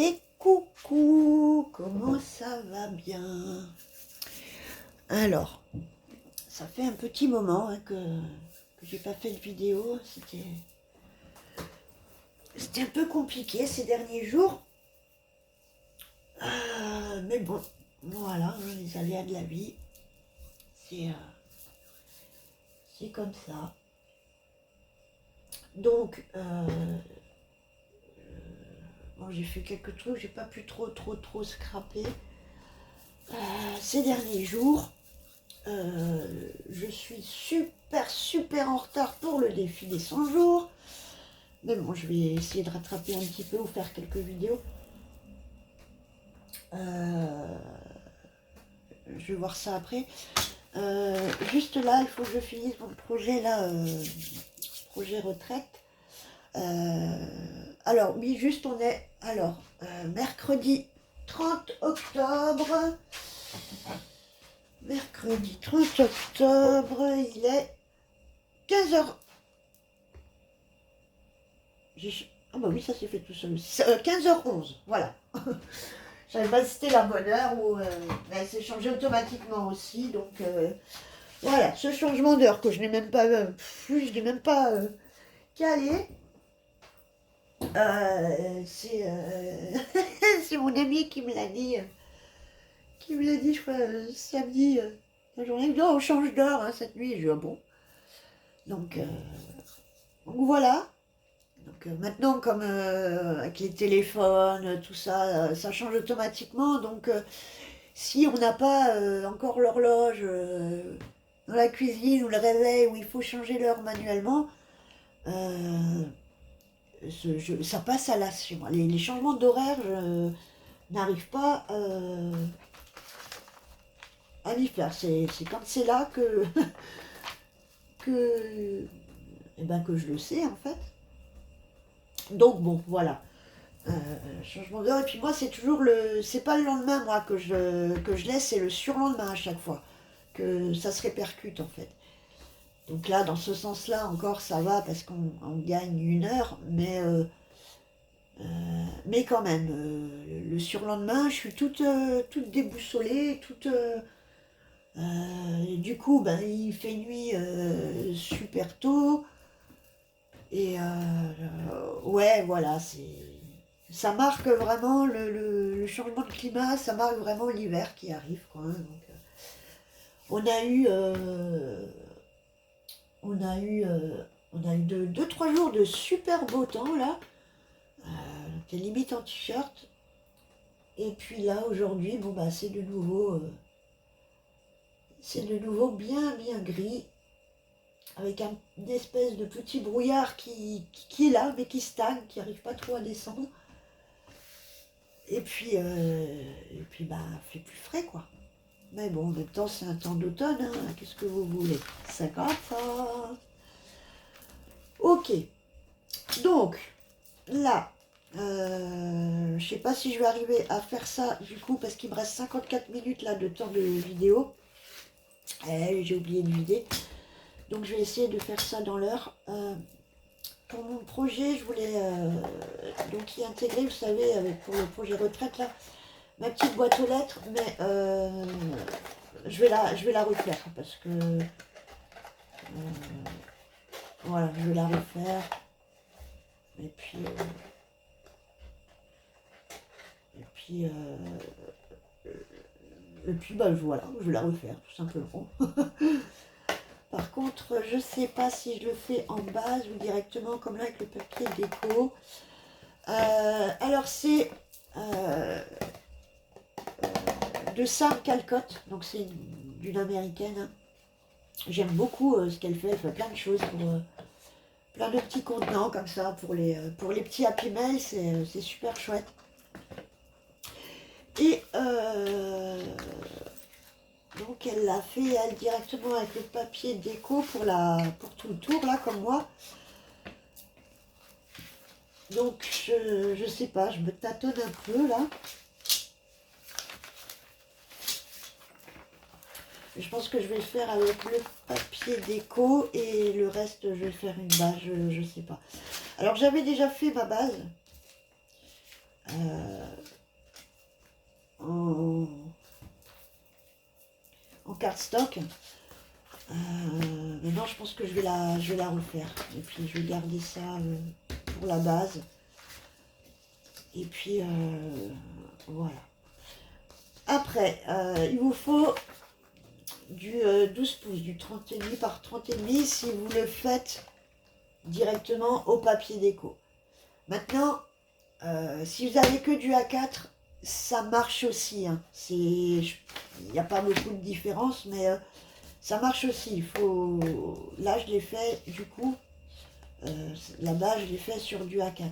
Et coucou, comment ça va bien? Alors, ça fait un petit moment que j'ai pas fait de vidéo. C'était un peu compliqué ces derniers jours. Mais bon, voilà, les aléas de la vie, c'est c'est comme ça. Donc, bon, j'ai fait quelques trucs, j'ai pas pu trop scraper. Ces derniers jours, je suis super en retard pour le défi des 100 jours. Mais bon, je vais essayer de rattraper un petit peu ou faire quelques vidéos. Je vais voir ça après. Juste là, il faut que je finisse mon projet là, projet retraite. Alors oui, juste on est mercredi 30 octobre. Mercredi 30 octobre, il est 15h. Ah bah oui, ça s'est fait tout seul. 15h11, voilà. Je savais pas si c'était la bonne heure ou elle s'est changée automatiquement aussi. Donc voilà, ce changement d'heure que je n'ai même pas je n'ai même pas calé. C'est c'est mon ami qui me l'a dit. Je crois, samedi, la journée. Non, on change d'heure cette nuit. Je dis, ah bon. Donc voilà. Donc maintenant, comme avec les téléphones, tout ça, ça change automatiquement. Donc si on n'a pas encore l'horloge dans la cuisine ou le réveil où il faut changer l'heure manuellement, ça passe à l'as chez moi. Les changements d'horaire, je n'arrive pas à m'y faire. C'est quand c'est là que, que je le sais en fait. Donc bon, voilà. Changement d'heure. Et puis moi, c'est toujours c'est pas le lendemain, moi, que je laisse, c'est le surlendemain à chaque fois. Que ça se répercute, en fait. Donc là, dans ce sens-là, encore, ça va, parce qu'on gagne une heure, mais quand même, le surlendemain, je suis toute déboussolée, et du coup, ben, il fait nuit super tôt, et ouais, voilà, ça marque vraiment le changement de climat, ça marque vraiment l'hiver qui arrive, quoi. Donc, on a eu, on a eu, on a eu 2, 3 jours de super beau temps là. T'es limite en t-shirt. Et puis là aujourd'hui, bon bah c'est de nouveau bien gris, avec une espèce de petit brouillard qui est là, mais qui stagne, qui n'arrive pas trop à descendre. Et puis bah, fait plus frais quoi. Mais bon, en même temps, c'est un temps d'automne, hein. Qu'est-ce que vous voulez? C'est comme ça. Ok. Donc, là, je sais pas si je vais arriver à faire ça, du coup, parce qu'il me reste 54 minutes, là, de temps de vidéo. J'ai oublié de vider. Donc, je vais essayer de faire ça dans l'heure. Pour mon projet, je voulais donc y intégrer, vous savez, pour le projet retraite, là, ma petite boîte aux lettres, mais je vais la refaire parce que voilà, je vais la refaire. Et puis bah voilà, je vais la refaire tout simplement. Par contre, je sais pas si je le fais en base ou directement comme là avec le papier déco. Alors c'est de Sam Calcott, donc c'est d'une américaine, hein. J'aime beaucoup ce qu'elle fait. Elle fait plein de choses pour plein de petits contenants comme ça pour les petits Happy Mail, c'est super chouette. Et donc elle l'a fait elle directement avec le papier déco pour tout le tour là comme moi. Donc je sais pas, je me tâtonne un peu là. Je pense que je vais le faire avec le papier déco et le reste je vais faire une base, je sais pas. Alors j'avais déjà fait ma base. en, en cardstock. Maintenant, je pense que je vais la refaire. Et puis, je vais garder ça pour la base. Et puis, voilà. Après, il vous faut du 12 pouces, du 30,5 par 30,5 si vous le faites directement au papier déco. Maintenant, si vous avez que du A4, ça marche aussi. Hein. Il n'y a pas beaucoup de différence, mais ça marche aussi. Là, je l'ai fait, du coup, là-bas, je l'ai fait sur du A4.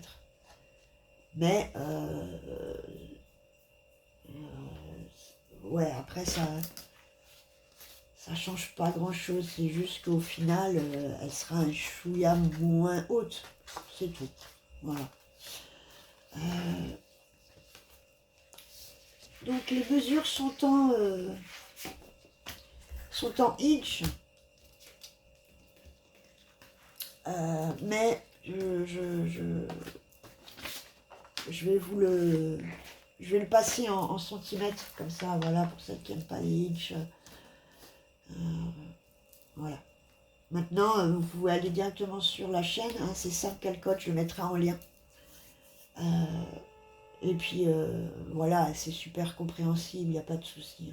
Mais, ouais, après, ça change pas grand-chose. C'est juste qu'au final, elle sera un chouïa moins haute. C'est tout. Voilà. Donc, les mesures sont en inch. Mais je vais je vais le passer en centimètres, comme ça, voilà, pour celles qui n'aiment pas les inches. Voilà. Maintenant, vous pouvez aller directement sur la chaîne, hein, c'est Sam Calcott, je le mettrai en lien. Et puis, voilà, c'est super compréhensible, il n'y a pas de souci.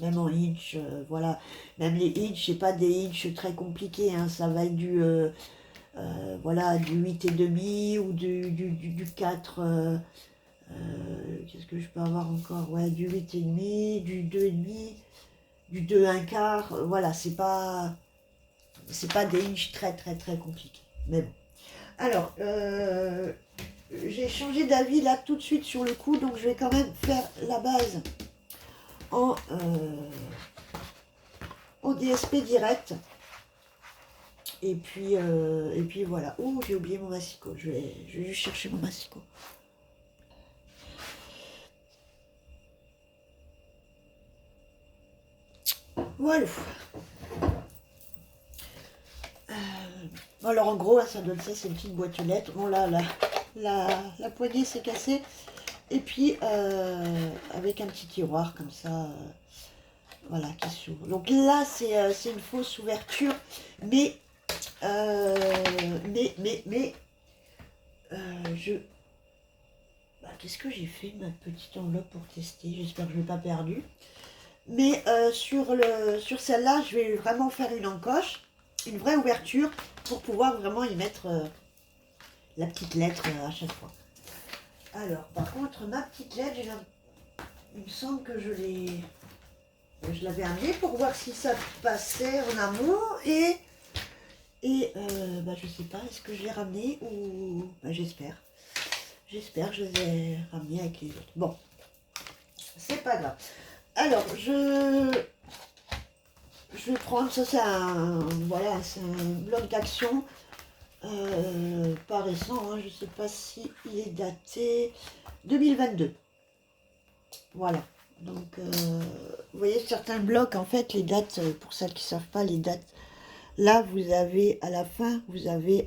Même en inch, voilà. Même les inch, c'est pas des inch très compliqués, hein, ça va être voilà, du 8,5 ou du 4. Qu'est-ce que je peux avoir encore? Ouais, du 8,5, du 2,5, du 2 1 quart. Voilà, c'est pas des inches très très très compliqués. Mais bon. Alors, j'ai changé d'avis là tout de suite sur le coup, donc je vais quand même faire la base en DSP direct. Et puis voilà. Oh, j'ai oublié mon massicot. Je vais juste chercher mon massicot. Voilà. Alors en gros, ça donne ça, c'est une petite boîte aux lettres. Bon là, la poignée s'est cassée. Et puis avec un petit tiroir comme ça, voilà, qui s'ouvre. Donc là, c'est une fausse ouverture, mais qu'est-ce que j'ai fait, ma petite enveloppe pour tester? J'espère que je ne l'ai pas perdue. Mais sur celle-là, je vais vraiment faire une encoche, une vraie ouverture, pour pouvoir vraiment y mettre la petite lettre à chaque fois. Alors, par contre, ma petite lettre, il me semble que je l'avais amenée pour voir si ça passait en amont et je sais pas, est-ce que je l'ai ramené ou j'espère. J'espère que je les ai ramenés avec les autres. Bon, c'est pas grave. Alors, je vais prendre, ça c'est voilà, c'est un bloc d'action, pas récent, hein, je sais pas si il est daté 2022. Voilà, donc vous voyez certains blocs, en fait, les dates, pour celles qui ne savent pas, les dates, là vous avez, à la fin, vous avez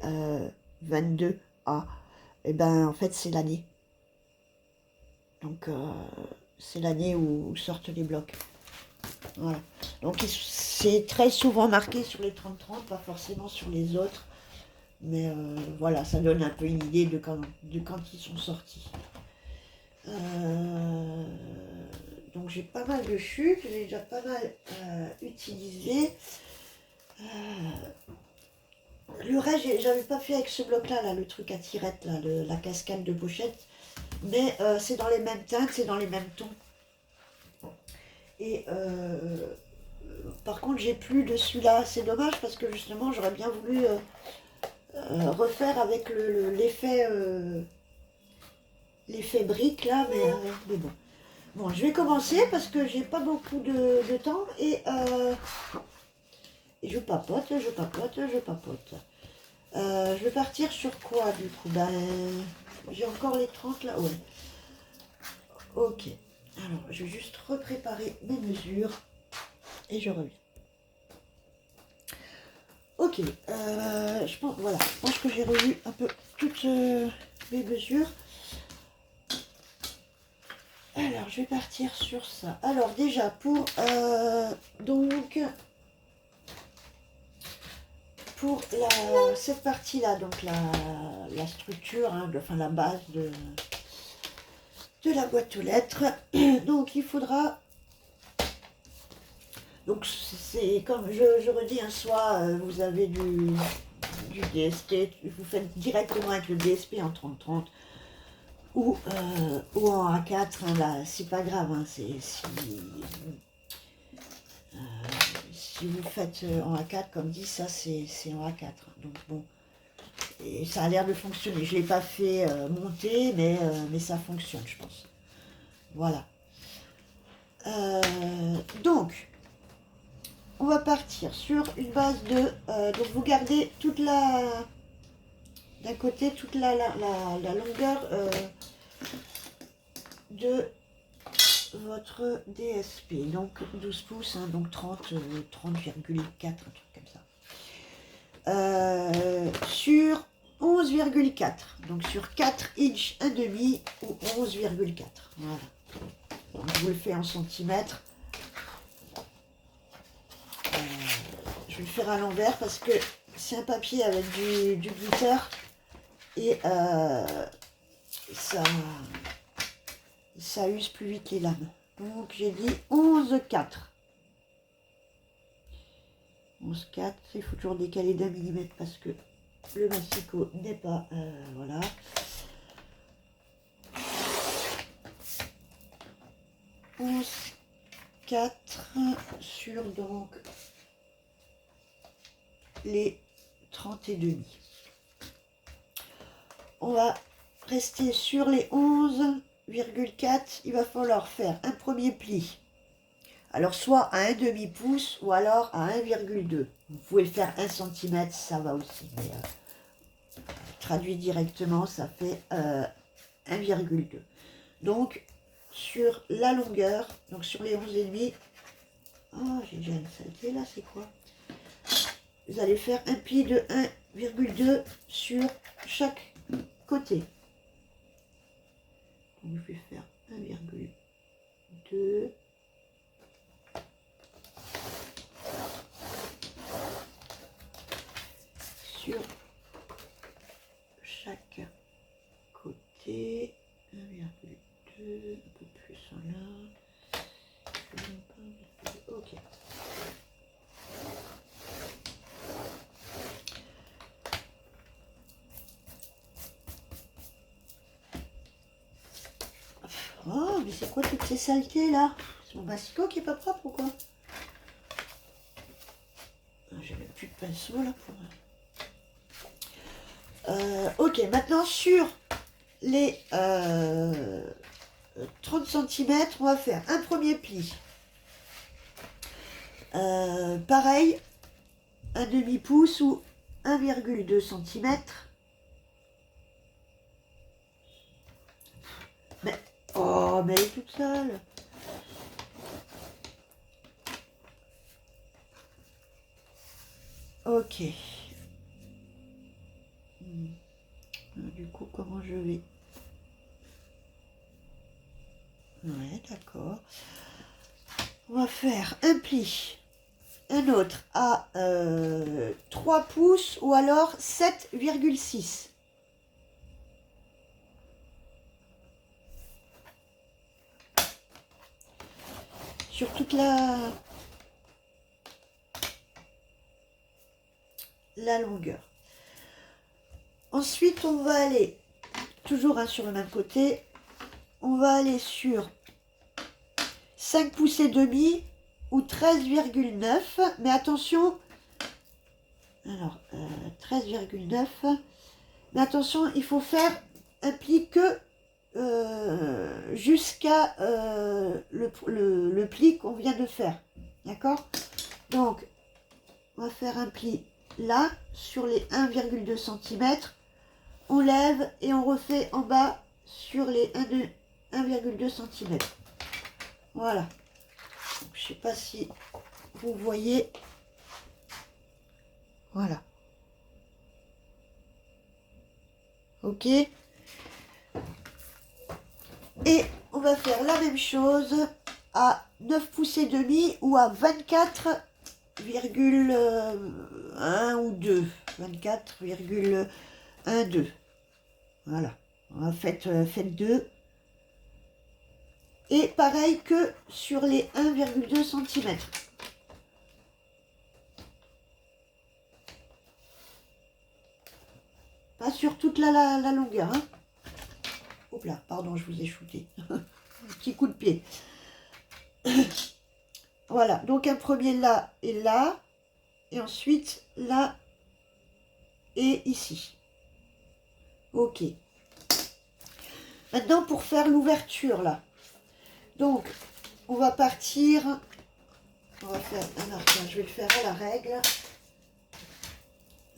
22A, et ben en fait c'est l'année. Donc c'est l'année où sortent les blocs. Voilà. Donc c'est très souvent marqué sur les 30-30, pas forcément sur les autres. Mais voilà, ça donne un peu une idée de quand ils sont sortis. Donc j'ai pas mal de chutes, j'ai déjà pas mal utilisé. Le reste, j'avais pas fait avec ce bloc-là, là, le truc à tirette, là, la cascade de pochette. Mais c'est dans les mêmes teintes, c'est dans les mêmes tons. Et par contre, j'ai plus de celui-là. C'est dommage parce que justement, j'aurais bien voulu refaire avec l'effet brique là, mais bon. Bon, je vais commencer parce que j'ai pas beaucoup de temps et je papote. Je vais partir sur quoi du coup? Ben, j'ai encore les 30 là, ouais. Ok. Alors, je vais juste repréparer mes mesures et je reviens. Ok, je pense que j'ai revu un peu toutes mes mesures. Alors, je vais partir sur ça. Alors, déjà, donc, pour cette partie-là, donc la structure, hein, enfin la base de la boîte aux lettres, donc il faudra, donc c'est comme je redis, hein, soit vous avez du DSP, vous faites directement avec le DSP en 30-30, ou en A4, hein, là, c'est pas grave, hein, si vous faites en A4, comme dit, ça c'est en A4. Donc bon, et ça a l'air de fonctionner. Je ne l'ai pas fait monter, mais ça fonctionne, je pense. Voilà. Donc, on va partir sur une base de... donc vous gardez toute la... d'un côté, toute la longueur de votre DSP. Donc 12 pouces, hein, donc 30,4, un truc comme ça. Sur 11,4, donc sur 4 inch 1,5 ou 11,4. Voilà. Donc je vous le fais en centimètres. Je vais le faire à l'envers parce que c'est un papier avec du glitter et ça use plus vite les lames. Donc j'ai dit 11,4. 11,4, il faut toujours décaler d'1 millimètre parce que le massicot n'est pas... voilà. Onze 4 sur donc les 30,5. On va rester sur les 11,4. Il va falloir faire un premier pli. Alors soit à 1,5 pouce ou alors à 1,2. Vous pouvez faire 1 cm, ça va aussi. Mais traduit directement, ça fait 1,2. Donc sur la longueur, donc sur les 11,5. Oh, j'ai déjà une saleté là, c'est quoi? Vous allez faire un pli de 1,2 sur chaque côté. Donc je vais faire 1,2. Sur chaque côté. 1,2, un peu plus en là. Ok. Oh, mais c'est quoi toutes ces saletés là? C'est mon massicot qui est pas propre ou quoi? J'ai même plus de pinceau là pour... ok, maintenant sur les 30 cm, on va faire un premier pli. Pareil, un demi-pouce ou 1,2 cm. Mais, oh, mais elle est toute seule. Ok. Du coup, comment je vais... Ouais, d'accord. On va faire un pli, un autre à 3 pouces ou alors 7,6. Sur toute la longueur. Ensuite, on va aller, toujours hein, sur le même côté, on va aller sur 5 pouces et demi ou 13,9. Mais attention, alors 13,9. Mais attention, il faut faire un pli que jusqu'à le pli qu'on vient de faire. D'accord? Donc, on va faire un pli là, sur les 1,2 cm. On lève et on refait en bas sur les 1,2 cm. Voilà. Donc, je ne sais pas si vous voyez. Voilà. Ok. Et on va faire la même chose à 9 pouces et demi ou à 24,1 ou 2. 24,12. Voilà. Faites 2. Et pareil que sur les 1,2 cm. Pas sur toute la longueur. Hein. Oups là, pardon, je vous ai shooté. Un petit coup de pied. Voilà, donc un premier là et là. Et ensuite là et ici. Ok. Maintenant pour faire l'ouverture là. Donc on va partir. On va faire un marquage. Je vais le faire à la règle.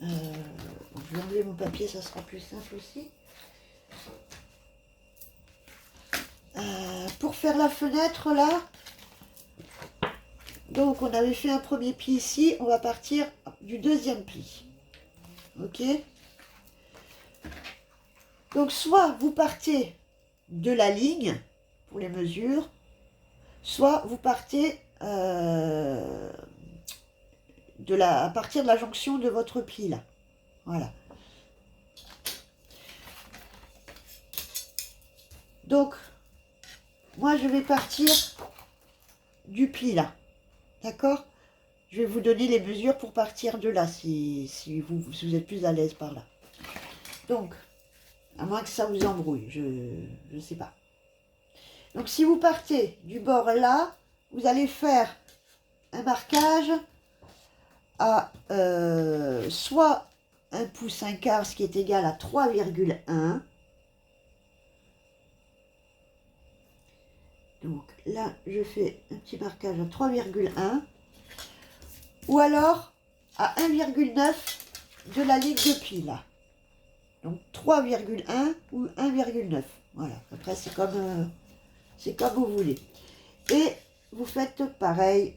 Je vais enlever mon papier, ça sera plus simple aussi. Pour faire la fenêtre là, donc on avait fait un premier pli ici, on va partir du deuxième pli. Ok. Donc soit vous partez de la ligne pour les mesures, soit vous partez à partir de la jonction de votre pli là. Voilà. Donc moi je vais partir du pli là. D'accord? Je vais vous donner les mesures pour partir de là, si vous êtes plus à l'aise par là. Donc, à moins que ça vous embrouille, je ne sais pas. Donc, si vous partez du bord là, vous allez faire un marquage à soit 1 pouce 1 quart, ce qui est égal à 3,1. Donc là, je fais un petit marquage à 3,1. Ou alors à 1,9 de la ligne de pli là. Donc 3,1 ou 1,9. Voilà, après c'est comme vous voulez. Et vous faites pareil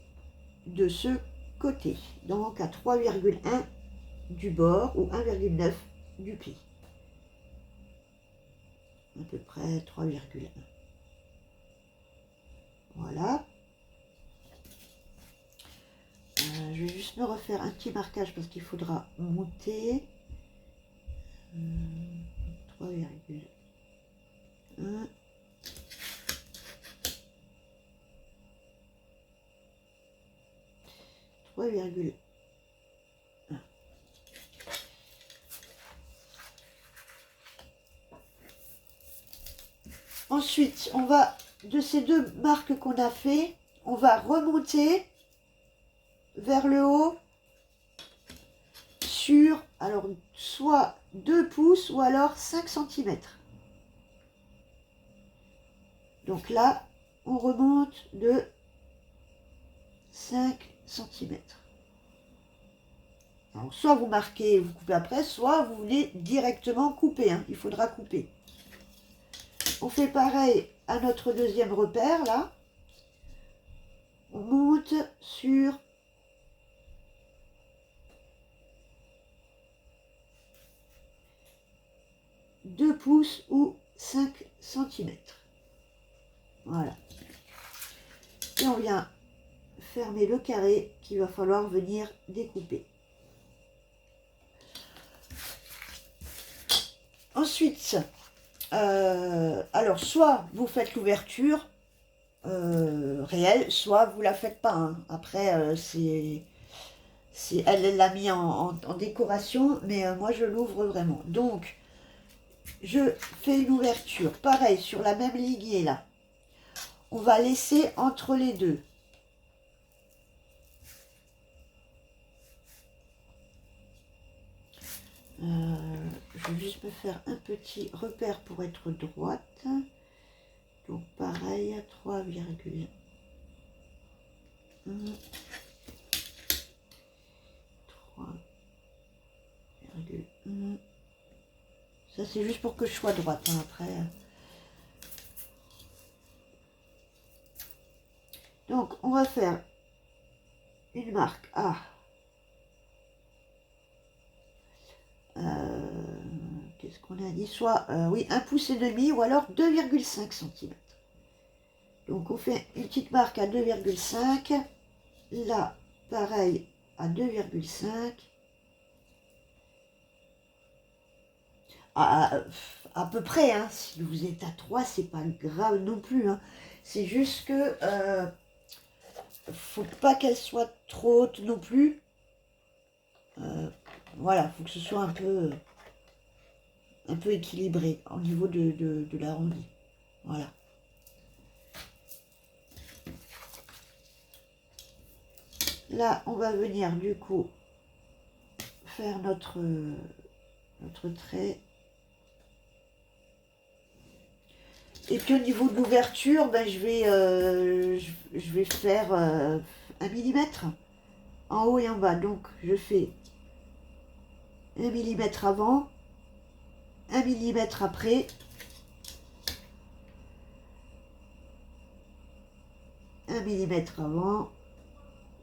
de ce côté. Donc à 3,1 du bord ou 1,9 du pli. À peu près 3,1. Voilà. Je vais juste me refaire un petit marquage parce qu'il faudra monter. 3,1. Ensuite, on va, de ces deux marques qu'on a fait, on va remonter vers le haut sur, alors, soit 2 pouces ou alors 5 cm. Donc là, on remonte de 5 cm. Alors, soit vous marquez, vous coupez après, soit vous voulez directement couper. Hein, il faudra couper. On fait pareil à notre deuxième repère, là. On monte sur 2 pouces ou 5 cm. Voilà. Et on vient fermer le carré qu'il va falloir venir découper. Ensuite, alors soit vous faites l'ouverture réelle, soit vous la faites pas. Hein. Après, elle l'a mis en décoration, mais moi je l'ouvre vraiment. Donc, je fais une ouverture, pareil, sur la même lignée là. On va laisser entre les deux. Je vais juste me faire un petit repère pour être droite. Donc pareil, 3,1. 3,1. Ça c'est juste pour que je sois droite. Hein, après. Donc on va faire une marque à qu'est-ce qu'on a dit, soit oui 1 pouce et demi ou alors 2,5 cm. Donc on fait une petite marque à 2,5. Là, pareil, à 2,5. À peu près, hein. Si vous êtes à 3, c'est pas grave non plus, hein. C'est juste que faut pas qu'elle soit trop haute non plus. Voilà, faut que ce soit un peu équilibré au niveau de l'arrondi. Voilà. Là, on va venir du coup faire notre trait. Et puis au niveau de l'ouverture, ben, je vais faire 1 millimètre en haut et en bas. Donc je fais 1 millimètre avant, 1 millimètre après, 1 millimètre avant,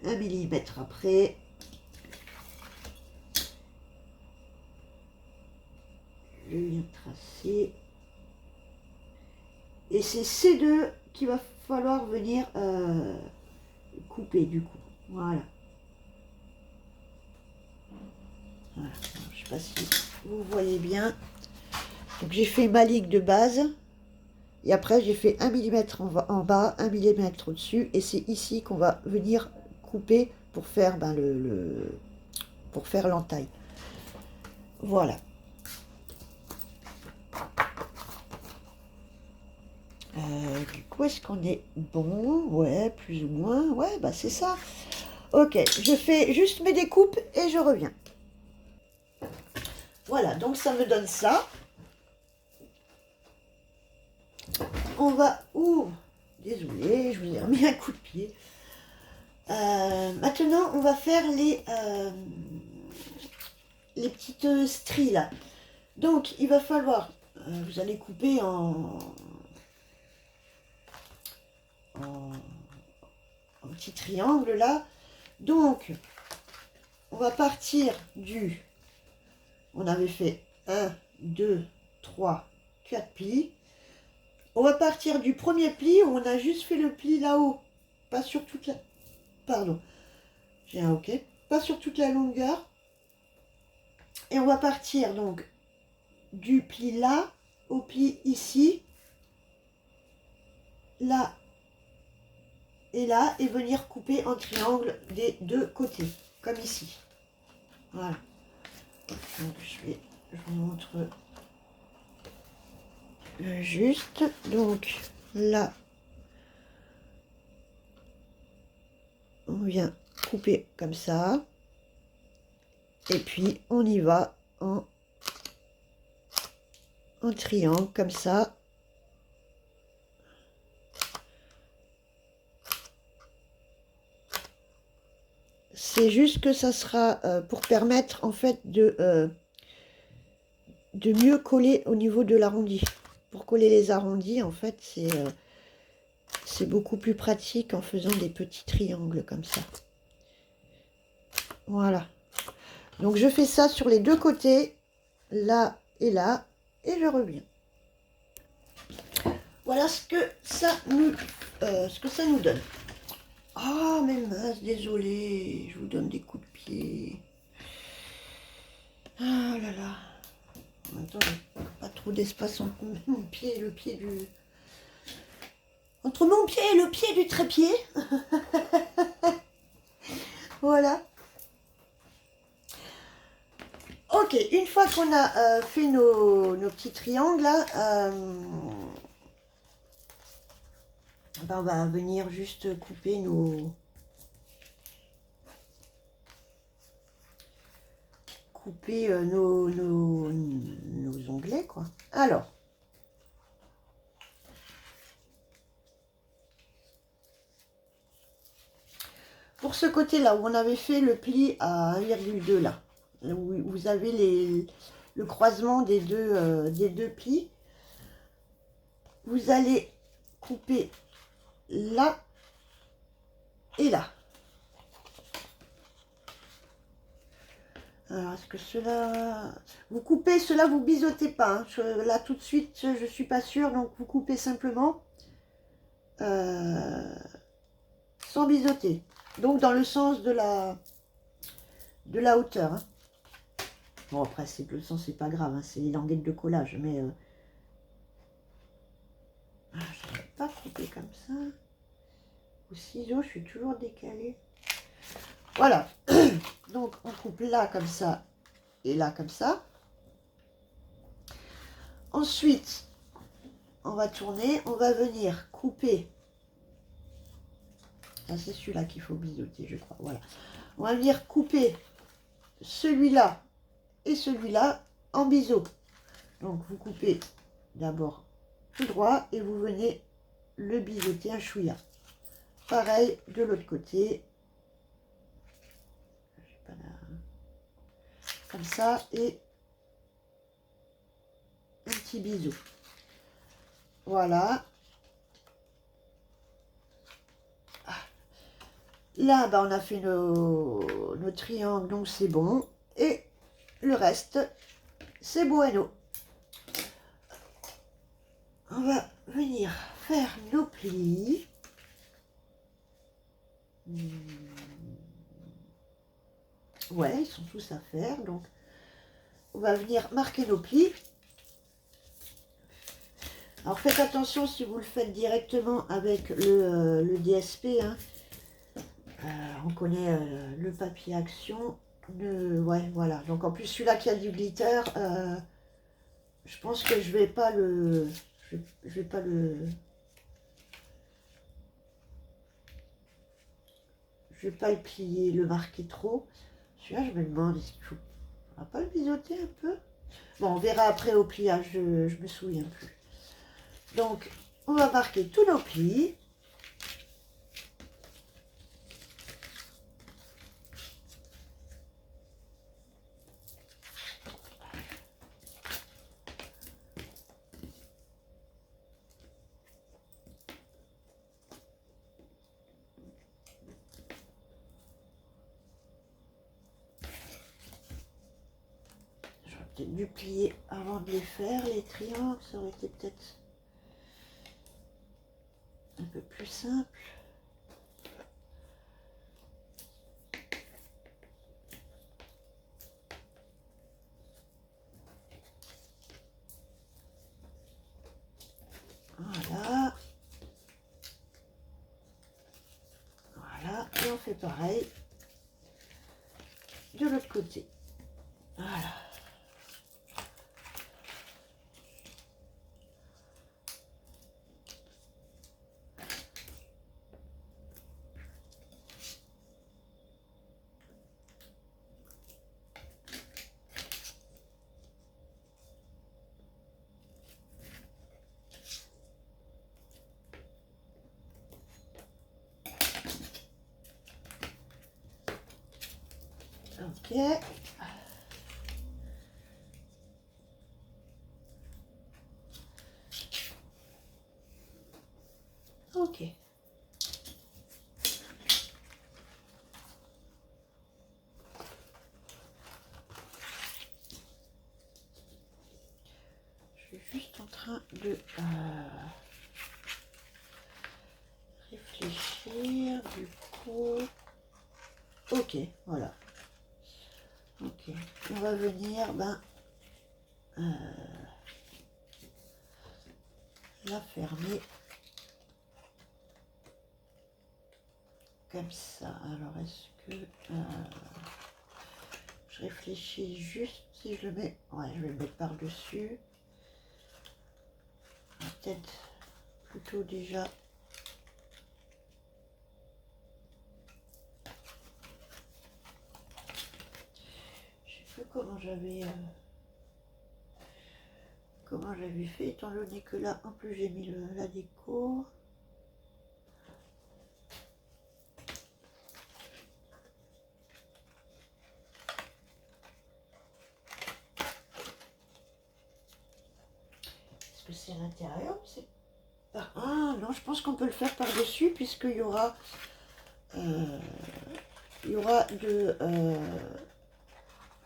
1 millimètre après. Je viens tracer. Et c'est ces deux qu'il va falloir venir couper du coup. Voilà. Voilà. Alors, je ne sais pas si vous voyez bien. Donc j'ai fait ma ligne de base. Et après j'ai fait 1 millimètre en bas, 1 millimètre au-dessus. Et c'est ici qu'on va venir couper pour faire ben, pour faire l'entaille. Voilà. Du coup, est-ce qu'on est bon? Ouais, plus ou moins. Ouais, bah c'est ça. Ok, je fais juste mes découpes et je reviens. Voilà, donc ça me donne ça. On va... Ouh, désolé, je vous ai remis un coup de pied. Maintenant, on va faire les petites stries là. Donc, il va falloir... vous allez couper en petit triangle là. Donc, on va partir du... On avait fait 1, 2, 3, 4 plis. On va partir du premier pli où on a juste fait le pli là-haut. Pas sur toute la... Pardon. J'ai un OK. Pas sur toute la longueur. Et on va partir donc du pli là au pli ici. Là et là. Et venir couper en triangle des deux côtés. Comme ici. Voilà. Donc je vous montre juste. Donc là, on vient couper comme ça. Et puis on y va en triangle comme ça. C'est juste que ça sera pour permettre en fait de mieux coller au niveau de l'arrondi. Pour coller les arrondis, en fait, c'est beaucoup plus pratique en faisant des petits triangles comme ça. Voilà. Donc je fais ça sur les deux côtés, là, et je reviens. Voilà ce que ça nous donne. Ah, mes mains, désolé, je vous donne des coups de pied. Ah là là. Attendez, pas trop d'espace entre mon pied et le pied du... Entre mon pied et le pied du trépied. Voilà. Ok, une fois qu'on a fait nos petits triangles, là, ben on va venir juste couper nos onglets, quoi. Alors, pour ce côté-là, où on avait fait le pli à 1,2 là, où vous avez le croisement des deux plis, vous allez couper là et là. Alors, est-ce que cela... Vous coupez, cela vous bisotez pas. Hein. Là, tout de suite, je ne suis pas sûre. Donc, vous coupez simplement sans biseauter. Donc dans le sens de la hauteur. Hein. Bon après c'est le sens c'est pas grave, hein, c'est les languettes de collage, mais je ne vais pas couper comme ça. Au ciseau, je suis toujours décalée. Voilà. Donc on coupe là comme ça et là comme ça. Ensuite, on va tourner, on va venir couper. Ah, c'est celui-là qu'il faut biseauter, je crois. Voilà. On va venir couper celui-là et celui-là en biseau. Donc vous coupez d'abord tout droit et vous venez le biseauter un chouïa. Pareil de l'autre côté. Comme ça et un petit bisou. Voilà. Là, bah, on a fait nos triangles, donc c'est bon. Et le reste, c'est bueno. On va venir faire nos plis. Ouais, ils sont tous à faire. Donc, on va venir marquer nos plis. Alors, faites attention si vous le faites directement avec le DSP. Hein. On connaît le papier action. Ouais, voilà. Donc, en plus, celui-là qui a du glitter, je pense que je vais pas le... Je vais pas le... Je vais pas le plier, le marquer trop. Celui-là, je me demande, est-ce qu'il faut... On va pas le biseauter un peu? Bon, on verra après au pliage, je me souviens plus. Donc, on va marquer tous nos plis. J'aurais peut-être dû plier avant de les faire, les triangles, ça aurait été peut-être un peu plus simple. Voilà. Voilà. Et on fait pareil de l'autre côté. Voilà. Ok. Ok. Je suis juste en train de réfléchir du coup. Ok, voilà. Ok, on va venir la fermer comme ça. Alors est-ce que je réfléchis juste si je le mets, ouais, je vais le mettre par dessus, peut-être plutôt déjà je sais plus comment j'avais fait, étant donné que là en plus j'ai mis la déco. Est-ce que c'est à l'intérieur? Ah non, je pense qu'on peut le faire par dessus puisqu'il y aura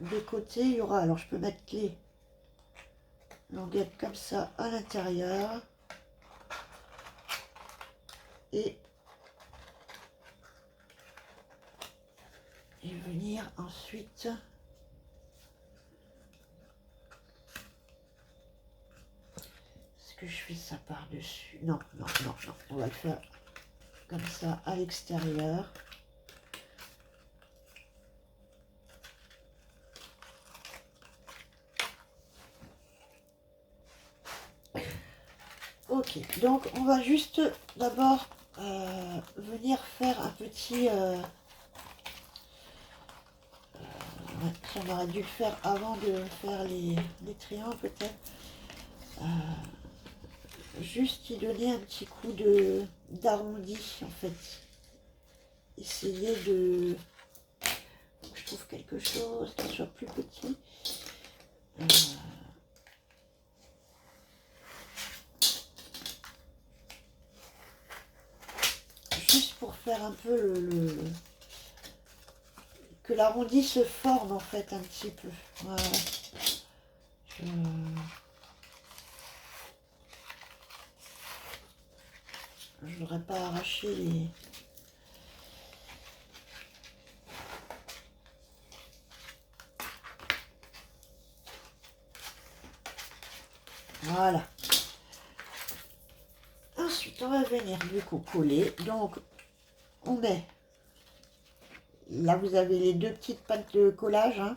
de côté, il y aura, alors je peux mettre les languettes comme ça à l'intérieur. et venir ensuite est-ce que je fais ça par dessus? Non, non, non, non, on va le faire comme ça à l'extérieur. Ok, donc on va juste d'abord venir faire un petit... ouais, on aurait dû le faire avant de faire les triangles peut-être. Juste y donner un petit coup d'arrondi en fait. Essayer de... je trouve quelque chose qui soit plus petit. Juste pour faire un peu que l'arrondi se forme en fait un petit peu. Voilà. Je voudrais pas arracher les... Voilà. Ensuite, on va venir du coup coller. Donc, on met... Là, vous avez les deux petites pattes de collage. Hein.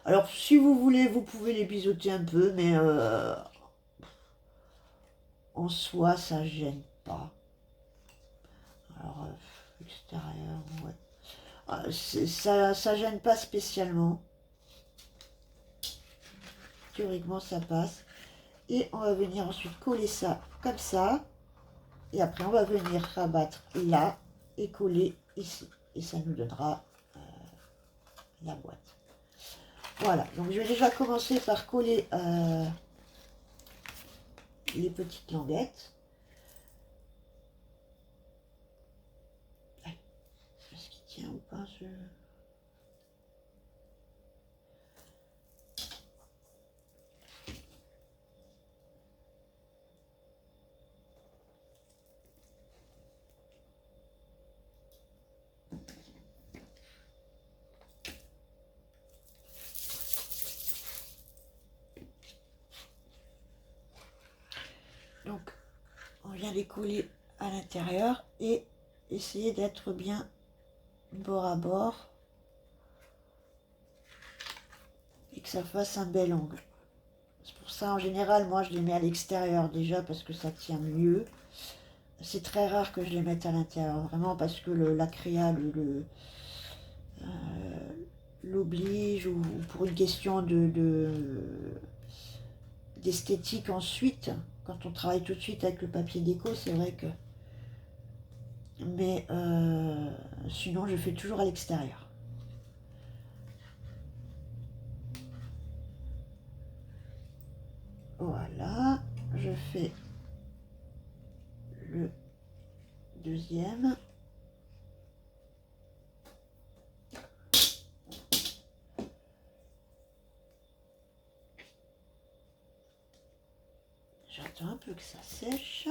Alors, si vous voulez, vous pouvez les biseauter un peu, mais en soi, ça gêne pas. Alors, extérieur, ouais. Ça gêne pas spécialement. Théoriquement, ça passe. Et on va venir ensuite coller ça comme ça. Et après, on va venir rabattre là et coller ici. Et ça nous donnera la boîte. Voilà, donc je vais déjà commencer par coller les petites languettes. Est-ce qu'il tient ou pas ce... Donc, on vient les coller à l'intérieur et essayer d'être bien bord à bord et que ça fasse un bel angle. C'est pour ça, en général, moi, je les mets à l'extérieur déjà parce que ça tient mieux. C'est très rare que je les mette à l'intérieur, vraiment, parce que la créa l'oblige ou pour une question d'esthétique ensuite. Quand on travaille tout de suite avec le papier déco, c'est vrai que... Mais sinon, je fais toujours à l'extérieur. Voilà, je fais le deuxième. J'attends un peu que ça sèche.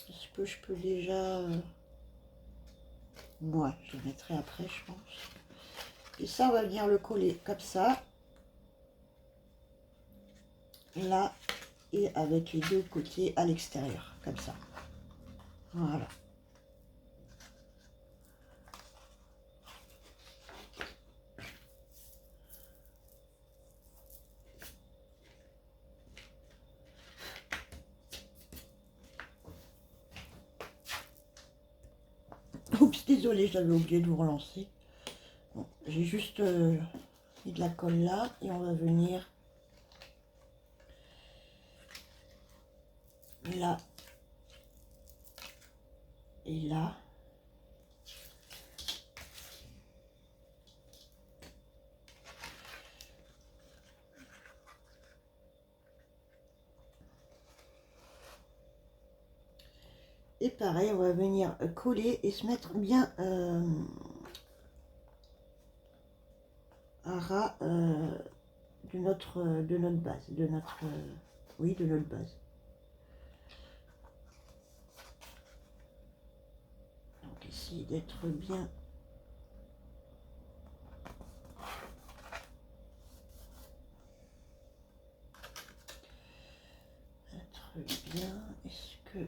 Est-ce que je peux déjà... Ouais, je le mettrai après, je pense. Et ça, on va venir le coller comme ça. Là, et avec les deux côtés à l'extérieur, comme ça. Voilà. Oups, désolé, j'avais oublié de vous relancer. Bon, j'ai juste mis de la colle là et on va venir là et là. Et pareil, on va venir coller et se mettre bien à ras de notre base, de notre oui, de notre base. Donc essayer d'être bien bien. Est-ce que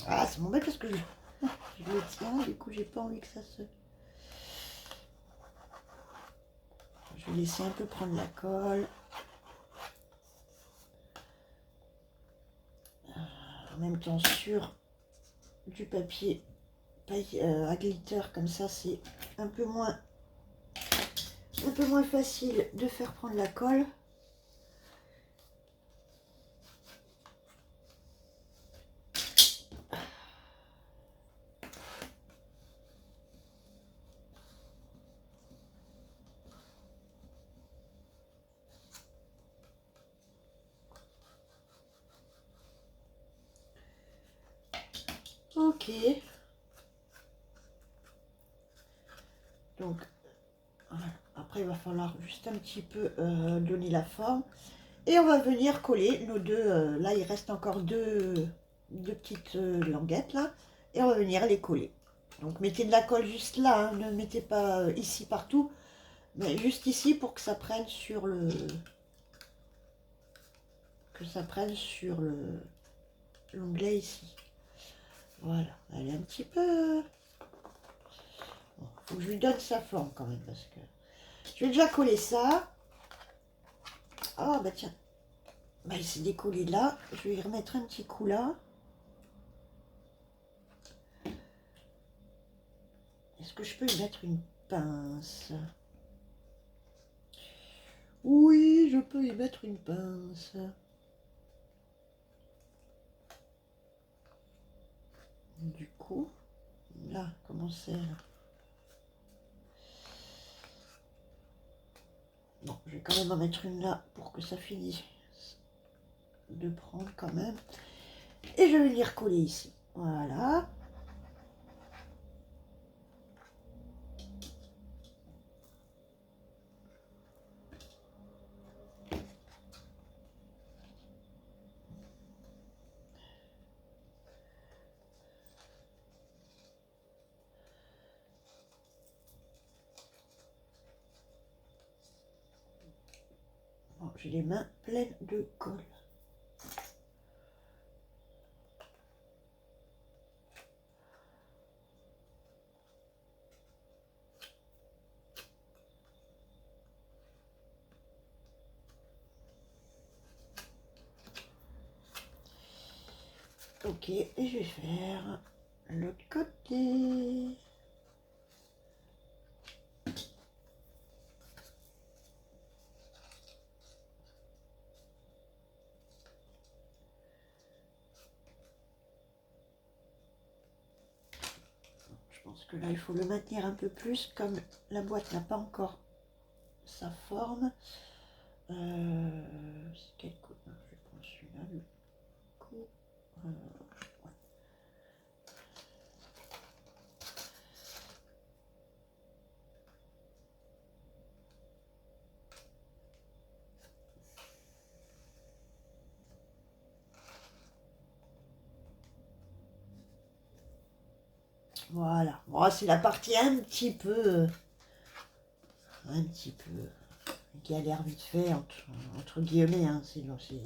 ah, c'est m'embête parce que je le tiens, du coup j'ai pas envie que ça se... Je vais laisser un peu prendre la colle. En même temps sur du papier à glitter, comme ça c'est un peu moins facile de faire prendre la colle. Ok. Donc, voilà. Après, il va falloir juste un petit peu donner la forme. Et on va venir coller nos deux. Là, il reste encore deux petites languettes, là. Et on va venir les coller. Donc, mettez de la colle juste là. Hein, ne mettez pas ici partout. Mais juste ici pour que ça prenne sur le... Que ça prenne sur l'onglet ici. Voilà. Elle est un petit peu... Bon, faut que je lui donne sa forme quand même parce que... Je vais déjà coller ça. Ah bah tiens. Bah, il s'est décollé là. Je vais y remettre un petit coup là. Est-ce que je peux y mettre une pince? Oui, je peux y mettre une pince. Du coup, là, comment c'est là? Bon, je vais quand même en mettre une là pour que ça finisse de prendre quand même. Et je vais venir coller ici. Voilà. Bon, j'ai les mains pleines de colle. Ok, et je vais faire l'autre côté. Je pense que là, il faut le maintenir un peu plus, comme la boîte n'a pas encore sa forme. C'est quel coup? Je vais prendre celui-là, le coup. Ouais. Voilà. Bon, c'est la partie un petit peu galère vite fait, entre guillemets, hein. Sinon, c'est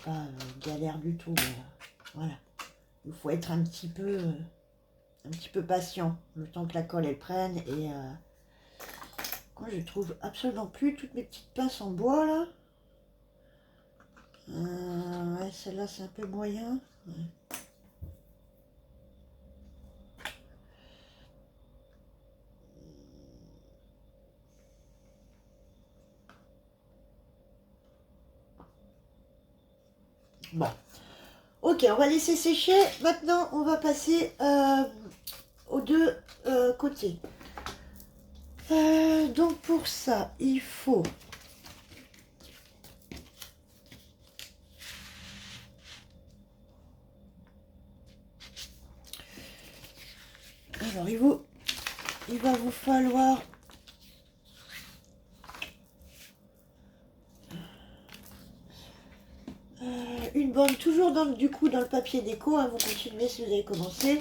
pas galère du tout. Mais, voilà. Il faut être un petit peu patient, le temps que la colle elle prenne. Et quand je trouve absolument plus toutes mes petites pinces en bois là. Ouais, celle-là c'est un peu moyen. Ouais. Bon, ok, on va laisser sécher. Maintenant, on va passer aux deux côtés. Donc pour ça, il faut Alors il va vous falloir une bande, toujours du coup dans le papier déco, hein, vous continuez si vous avez commencé.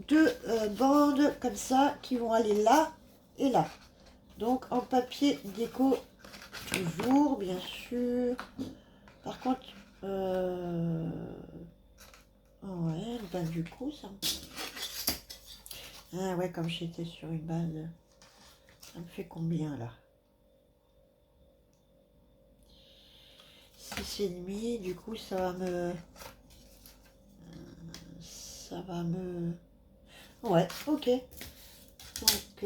Deux bandes comme ça qui vont aller là et là. Donc en papier déco, toujours, bien sûr. Par contre, ouais, ben, du coup, ça... Ah ouais, comme j'étais sur une base, ça me fait combien là? 6,5, du coup, ça va me... Ouais, ok. Donc,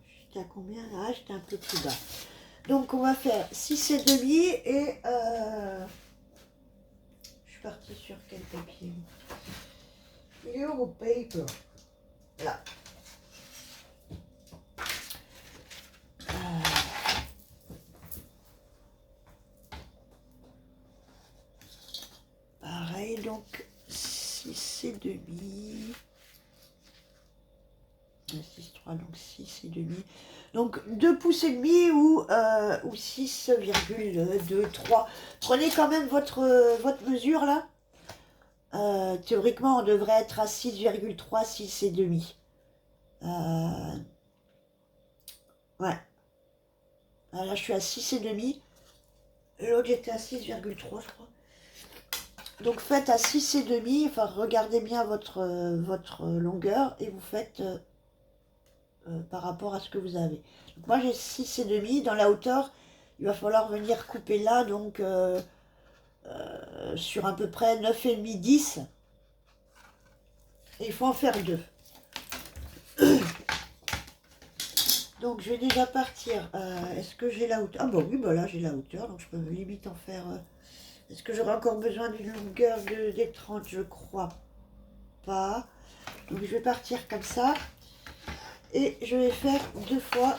j'étais à combien là? J'étais un peu plus bas. Donc, on va faire 6,5 et... je suis partie sur quel papier? Il est où mon paper? Là. Pareil, donc 6,5. 6,3, donc 6,5. Donc 2 pouces et demi ou 6,23. Prenez quand même votre mesure là. Théoriquement, on devrait être à 6,3, 6,5. Ouais. Là, je suis à 6,5. L'autre, j'étais à 6,3, je crois. Donc, faites à 6,5. Enfin, regardez bien votre longueur et vous faites par rapport à ce que vous avez. Donc, moi, j'ai 6,5. Dans la hauteur, il va falloir venir couper là, donc sur à peu près 9,5, 10. Et il faut en faire 2. Donc je vais déjà partir. Est-ce que j'ai la hauteur? Ah bon oui, bah là j'ai la hauteur, donc je peux limite en faire... Est-ce que j'aurai encore besoin d'une longueur des 30? Je crois pas. Donc je vais partir comme ça. Et je vais faire 2 fois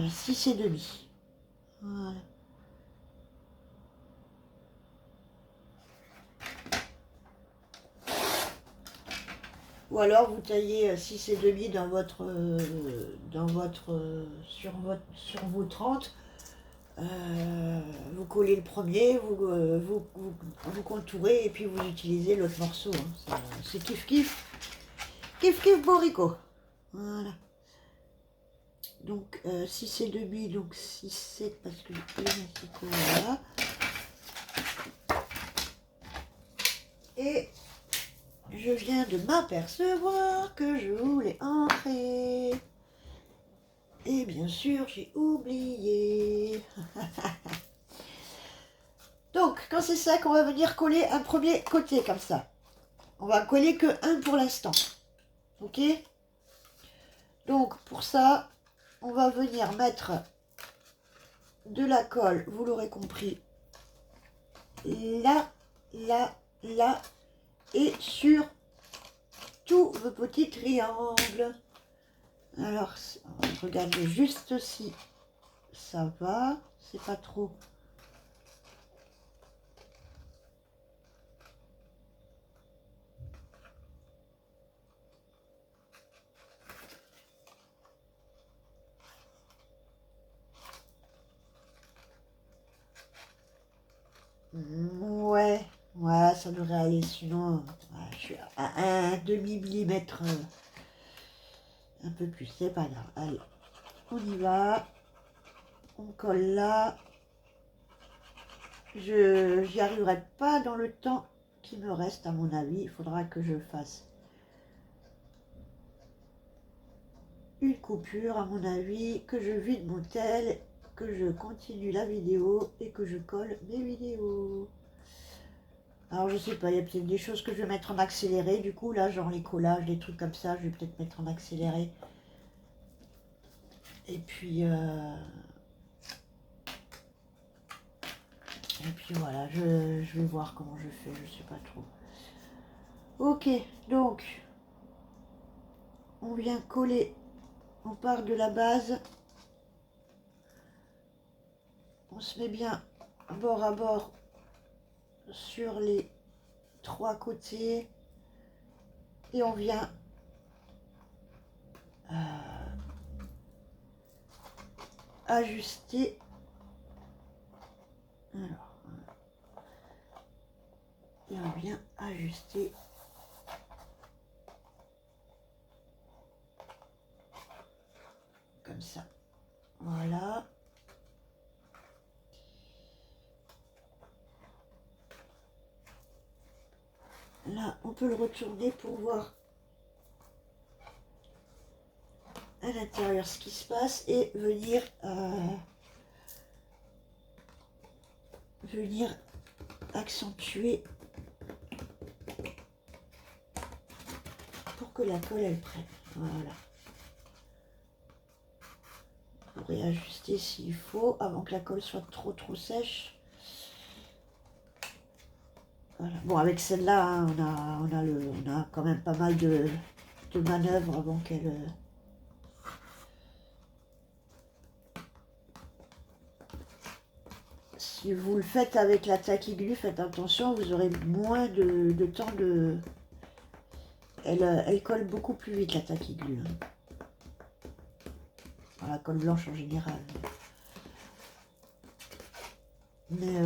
6,5. Voilà. Ou alors vous taillez 6,5 sur vos 30. Vous collez le premier, vous contourez et puis vous utilisez l'autre morceau. Hein. C'est kiff kiff. Kiff kiff Borico. Voilà. Donc 6,5, donc 6,7 parce que voilà. Et je viens de m'apercevoir que je voulais entrer. Et bien sûr, j'ai oublié. Donc, quand c'est ça qu'on va venir coller un premier côté comme ça. On va coller que un pour l'instant. Ok? Donc, pour ça, on va venir mettre de la colle, vous l'aurez compris, là, là, là, et sur tous vos petits triangles. Alors, regardez juste si ça va, c'est pas trop. Ouais, ouais, ça devrait aller, sinon, ouais, je suis à un demi-millimètre, un peu plus, c'est pas grave. Allez, on y va, on colle là. J'y arriverai pas dans le temps qui me reste, à mon avis. Il faudra que je fasse une coupure, à mon avis, que je vide mon tel, que je continue la vidéo et que je colle mes vidéos. Alors je sais pas, il y a peut-être des choses que je vais mettre en accéléré, du coup là, genre les collages, des trucs comme ça, je vais peut-être mettre en accéléré. Et puis voilà, je vais voir comment je fais, je sais pas trop. Ok, donc on vient coller, on part de la base, on se met bien bord à bord sur les trois côtés. Et on vient ajuster. Alors, et on vient ajuster comme ça. Voilà. Là, on peut le retourner pour voir à l'intérieur ce qui se passe et venir accentuer pour que la colle elle prenne. Voilà. Pour réajuster s'il faut avant que la colle soit trop sèche. Voilà. Bon, avec celle-là, hein, on a quand même pas mal de manœuvres avant qu'elle... Si vous le faites avec la tacky-glue, faites attention, vous aurez moins de temps de... Elle colle beaucoup plus vite, la tacky-glue. Hein. Enfin, la colle blanche en général. Mais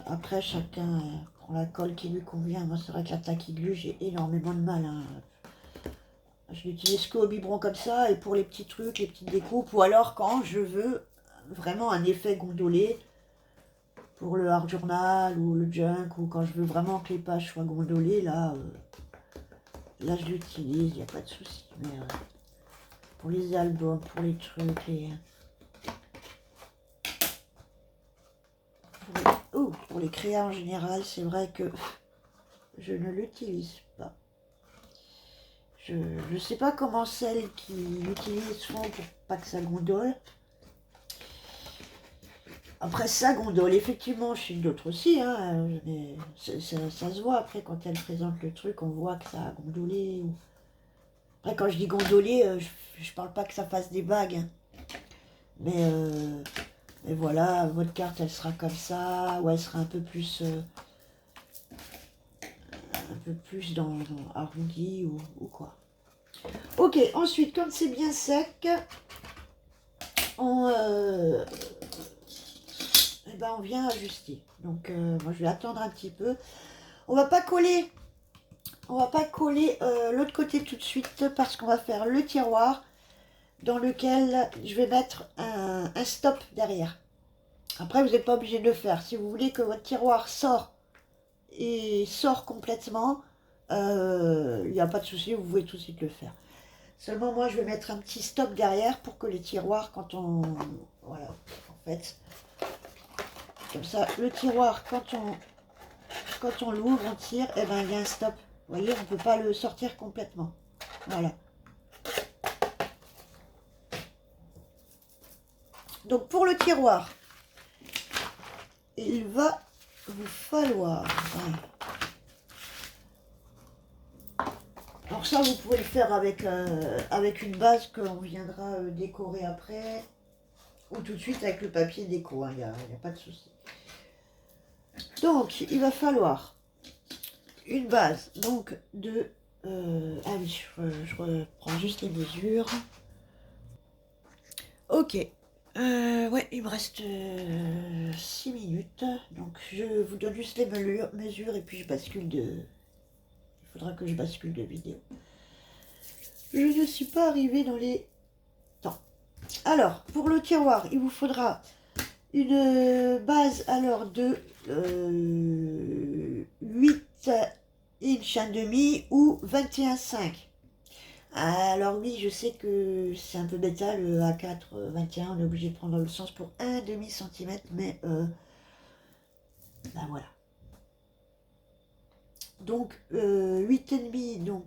après, chacun prend la colle qui lui convient. Moi, c'est vrai que la tacky-glue, j'ai énormément de mal. Hein. Je l'utilise qu'au biberon comme ça, et pour les petits trucs, les petites découpes, ou alors quand je veux vraiment un effet gondolé, pour le hard journal ou le junk, ou quand je veux vraiment que les pages soient gondolées, là je l'utilise, il n'y a pas de souci. Mais pour les albums, pour les trucs, pour les créas en général, c'est vrai que je ne l'utilise pas. Je ne sais pas comment celles qui l'utilisent font pour pas que ça gondole. Après ça gondole effectivement chez d'autres aussi, hein, mais ça se voit après quand elle présente le truc, on voit que ça a gondolé. Après quand je dis gondolé, je parle pas que ça fasse des vagues, hein. Mais voilà, votre carte elle sera comme ça, ou elle sera un peu plus dans arrondi ou quoi. Ok, ensuite comme c'est bien sec, on vient ajuster. Donc moi je vais attendre un petit peu. On va pas coller l'autre côté tout de suite parce qu'on va faire le tiroir dans lequel je vais mettre un stop derrière. Après vous n'êtes pas obligé de le faire. Si vous voulez que votre tiroir sort complètement, il n'y a pas de souci, vous pouvez tout de suite le faire. Seulement moi je vais mettre un petit stop derrière pour que les tiroirs quand on... Voilà, en fait... Comme ça, le tiroir, quand on l'ouvre, on tire, et ben il y a un stop. Vous voyez, on ne peut pas le sortir complètement. Voilà. Donc pour le tiroir, il va vous falloir... Alors ça, vous pouvez le faire avec une base qu'on viendra décorer après, ou tout de suite avec le papier déco, hein, il n'y a pas de souci. Donc, il va falloir une base, donc de... ah oui, je reprends juste les mesures. Ok. Ouais, il me reste 6 minutes. Donc, je vous donne juste les mesures et puis je bascule de... Il faudra que je bascule de vidéo. Je ne suis pas arrivée dans les temps. Alors, pour le tiroir, il vous faudra une base alors de 8 inch 1/2 ou 21,5. Alors oui, je sais que c'est un peu bêta le A4 21, on est obligé de prendre le sens pour 1/2 cm, mais ben voilà. Donc 8,5 donc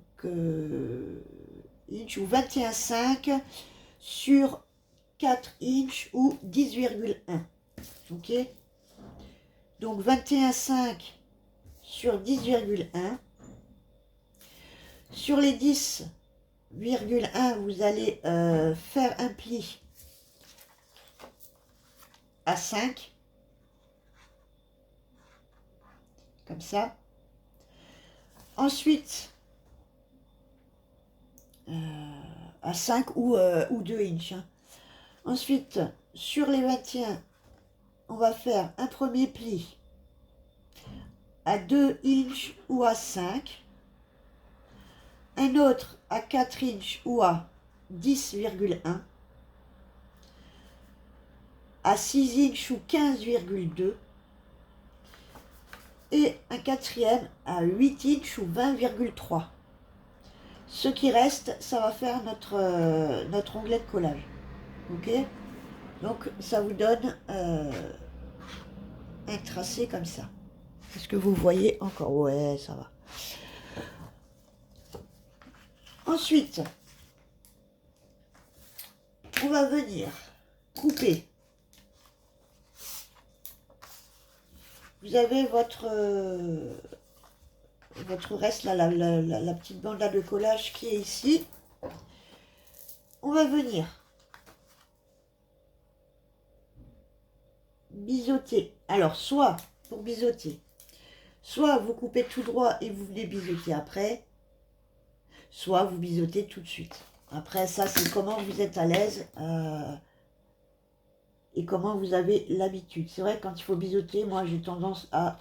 inch ou 21,5 sur 4 inch ou 10,1. Ok, donc 21,5 sur 10,1. Sur les 10,1, vous allez faire un pli à 5. comme ça. Ensuite, à 5 ou 2 inches. Hein. Ensuite, sur les 21, on va faire un premier pli à 2 inches ou à 5. Un autre à 4 inches ou à 10,1. À 6 inches ou 15,2. Et un quatrième à 8 inches ou 20,3. Ce qui reste, ça va faire notre onglet de collage. Ok? Donc, ça vous donne un tracé comme ça. Est-ce que vous voyez encore? Ouais, ça va. Ensuite, on va venir couper. Vous avez votre reste, là, la petite bande là de collage qui est ici. On va venir biseauter. Alors, soit, pour biseauter, soit vous coupez tout droit et vous venez biseauter après, soit vous biseautez tout de suite. Après, ça, c'est comment vous êtes à l'aise et comment vous avez l'habitude. C'est vrai que quand il faut biseauter, moi, j'ai tendance à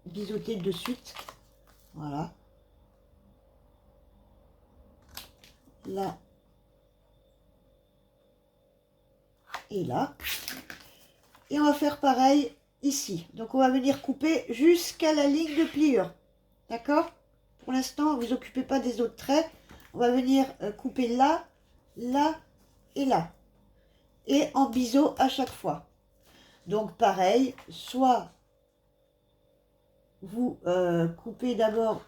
biseauter de suite. Voilà. Là. Et là. Et on va faire pareil ici. Donc, on va venir couper jusqu'à la ligne de pliure. D'accord? Pour l'instant, ne vous occupez pas des autres traits. On va venir couper là, là et là. Et en biseau à chaque fois. Donc, pareil, soit vous coupez d'abord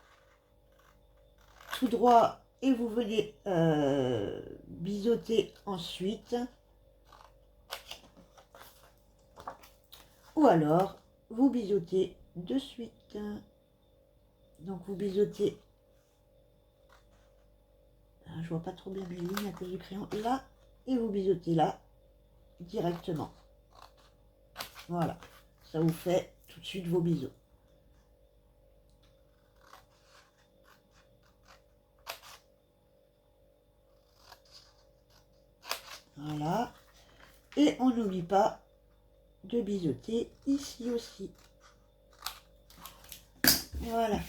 tout droit et vous venez biseauter ensuite. Ou alors, vous biseautez de suite. Donc, vous biseautez. Je vois pas trop bien mes lignes à cause du crayon. Là, et vous biseautez là, directement. Voilà. Ça vous fait tout de suite vos biseaux. Voilà. Et on n'oublie pas de biseauter ici aussi. Voilà.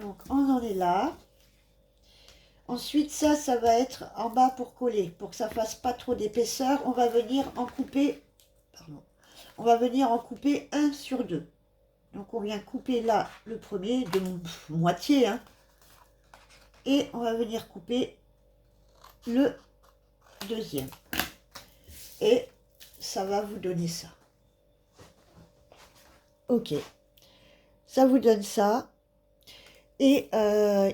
Donc, on en est là. Ensuite, ça va être en bas pour coller. Pour que ça fasse pas trop d'épaisseur, on va venir en couper... Pardon. On va venir en couper un sur deux. Donc, on vient couper là le premier, de moitié. Hein, et on va venir couper le deuxième. Et ça va vous donner ça. Ok. Ça vous donne ça. Et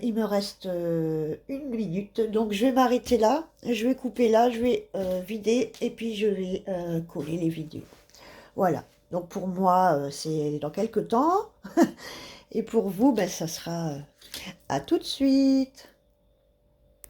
il me reste 1 minute. Donc je vais m'arrêter là. Je vais couper là. Je vais vider. Et puis je vais coller les vidéos. Voilà. Donc pour moi, c'est dans quelques temps. Et pour vous, ben, ça sera à tout de suite.